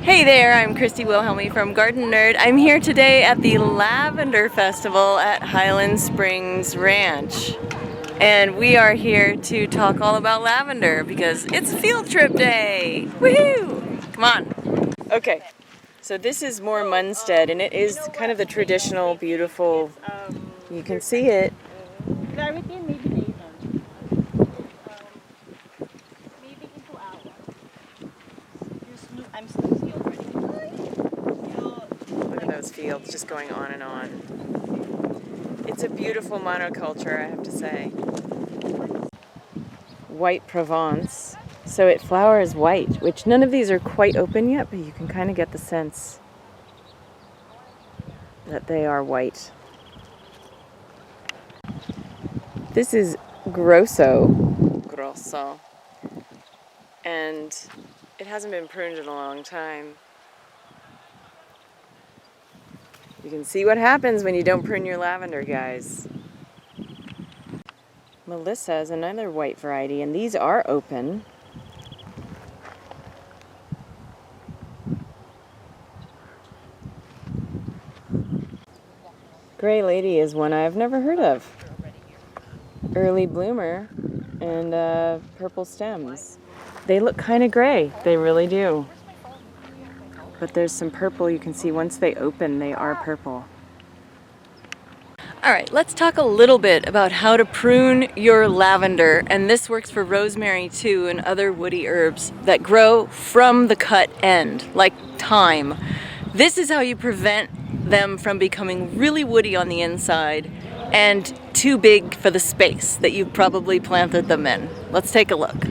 Hey there, I'm Christy Wilhelmy from Garden Nerd. I'm here today at the Lavender Festival at Highland Springs Ranch. And we are here to talk all about lavender because it's field trip day! Woohoo! Come on! Okay, so this is more Munstead, and it is kind of the traditional, beautiful, you can see it. Clarity and maybe later. Maybe in 2 hours. I'm snoozy already. Look at those fields just going on and on. It's a beautiful monoculture, I have to say. White Provence. So it flowers white, which none of these are quite open yet, but you can kind of get the sense that they are white. This is grosso, and it hasn't been pruned in a long time. You can see what happens when you don't prune your lavender, guys. Melissa is another white variety, and these are open. Gray Lady is one I've never heard of. Early bloomer and purple stems. They look kind of gray, they really do. But there's some purple you can see once they open, they are purple. Alright, let's talk a little bit about how to prune your lavender, and this works for rosemary too and other woody herbs that grow from the cut end, like thyme. This is how you prevent them from becoming really woody on the inside and too big for the space that you've probably planted them in. Let's take a look.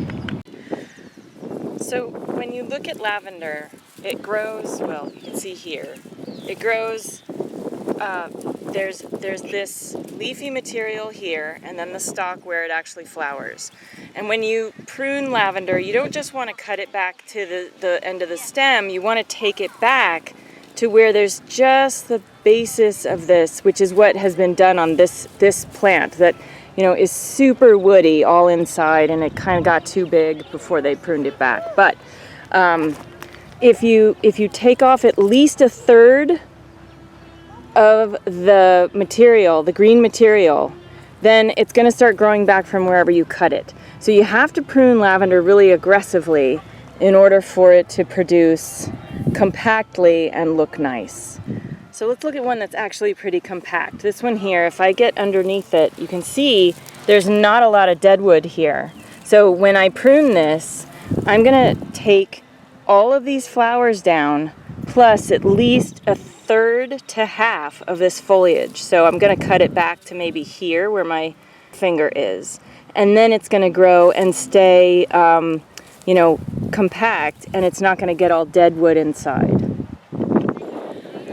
So when you look at lavender, it grows, well, you can see here, it grows, there's this leafy material here, and then the stalk where it actually flowers. And when you prune lavender, you don't just want to cut it back to the end of the stem, you want to take it back to where there's just the basis of this, which is what has been done on this plant that, you know, is super woody all inside, and it kind of got too big before they pruned it back. But if you take off at least a third of the material, the green material, then it's going to start growing back from wherever you cut it. So you have to prune lavender really aggressively in order for it to produce compactly and look nice. So let's look at one that's actually pretty compact. This one here, if I get underneath it, you can see there's not a lot of deadwood here. So when I prune this, I'm gonna take all of these flowers down, plus at least a third to half of this foliage. So I'm gonna cut it back to maybe here where my finger is. And then it's gonna grow and stay, you know, compact, and it's not gonna get all deadwood inside.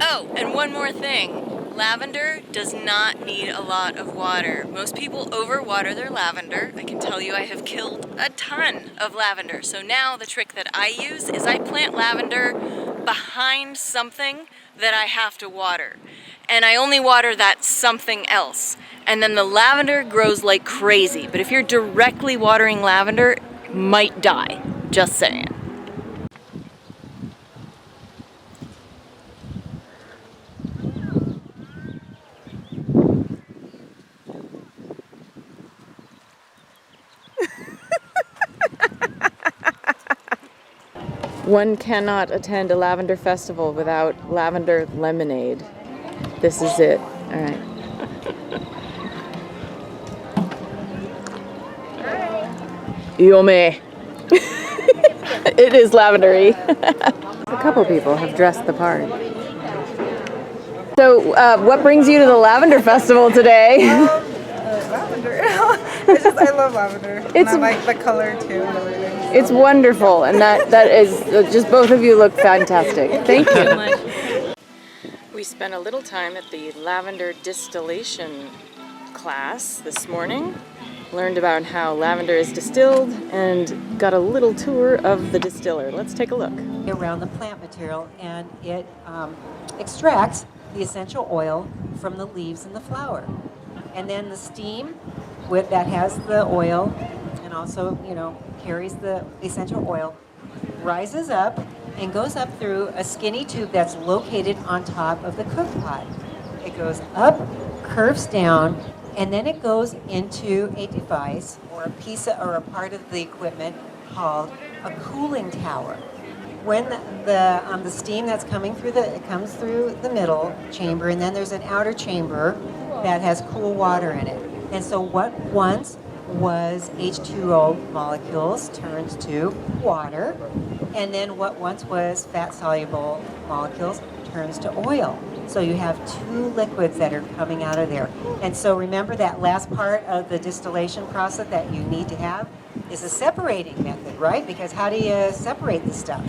Oh, and one more thing. Lavender does not need a lot of water. Most people overwater their lavender. I can tell you I have killed a ton of lavender. So now the trick that I use is I plant lavender behind something that I have to water. And I only water that something else. And then the lavender grows like crazy. But if you're directly watering lavender, it might die. Just saying. One cannot attend a lavender festival without lavender lemonade. This is it. All right. Yummy. It is lavendery. A couple people have dressed the part. So, what brings you to the lavender festival today? Lavender. I love lavender. And I like the color too and everything. So. It's wonderful, and that is just, both of you look fantastic. Thank you so much. We spent a little time at the lavender distillation class this morning. Learned about how lavender is distilled and got a little tour of the distiller. Let's take a look. Around the plant material, and it extracts the essential oil from the leaves and the flower. And then the steam that has the oil and also, you know, carries the essential oil, rises up and goes up through a skinny tube that's located on top of the cook pot. It goes up, curves down, and then it goes into a device or a piece of, or a part of the equipment called a cooling tower. When the steam that's coming through it comes through the middle chamber, and then there's an outer chamber that has cool water in it. And so what once was H2O molecules turns to water, and then what once was fat-soluble molecules turns to oil. So you have two liquids that are coming out of there. And so remember that last part of the distillation process that you need to have is a separating method, right? Because how do you separate the stuff?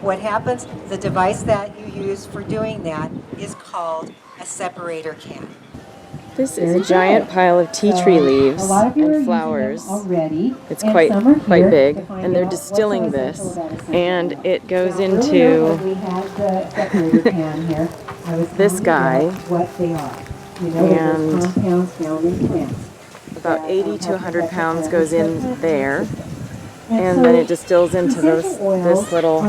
What happens, the device that you use for doing that is called a separator can. This is a giant pile of tea tree leaves and flowers. It's quite big, and they're distilling this, and it goes into this guy, and about 80 to 100 pounds goes in there, and then it distills into this little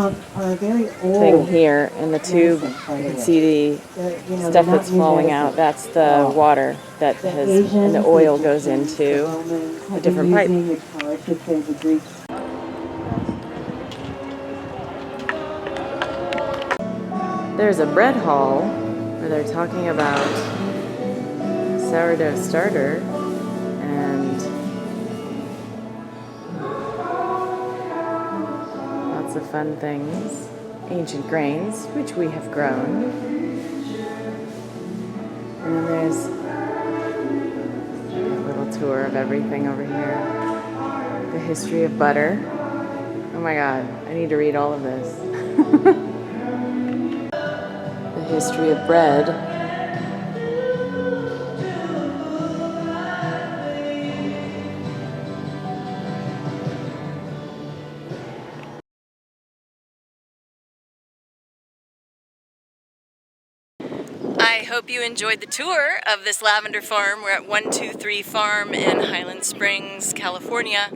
thing here, and the tube, you can see the stuff that's falling out, that's the water that has, and the oil goes into a different pipe. There's a bread hall where they're talking about sourdough starter and lots of fun things. Ancient grains, which we have grown. And then there's a little tour of everything over here. The history of butter. Oh my god, I need to read all of this. The history of bread. I hope you enjoyed the tour of this lavender farm. We're at 123 Farm in Highland Springs, California.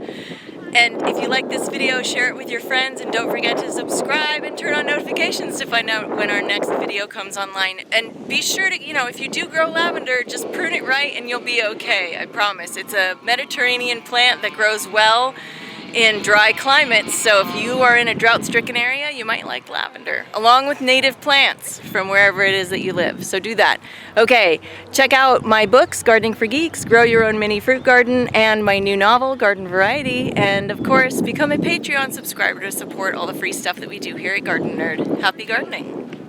And if you like this video, share it with your friends, and don't forget to subscribe and turn on notifications to find out when our next video comes online. And be sure to, if you do grow lavender, just prune it right and you'll be okay, I promise. It's a Mediterranean plant that grows well in dry climates, so if you are in a drought-stricken area, you might like lavender, along with native plants from wherever it is that you live. So do that. Okay, check out my books, Gardening for Geeks, Grow Your Own Mini Fruit Garden, and my new novel, Garden Variety. And of course, become a Patreon subscriber to support all the free stuff that we do here at Garden Nerd. Happy gardening!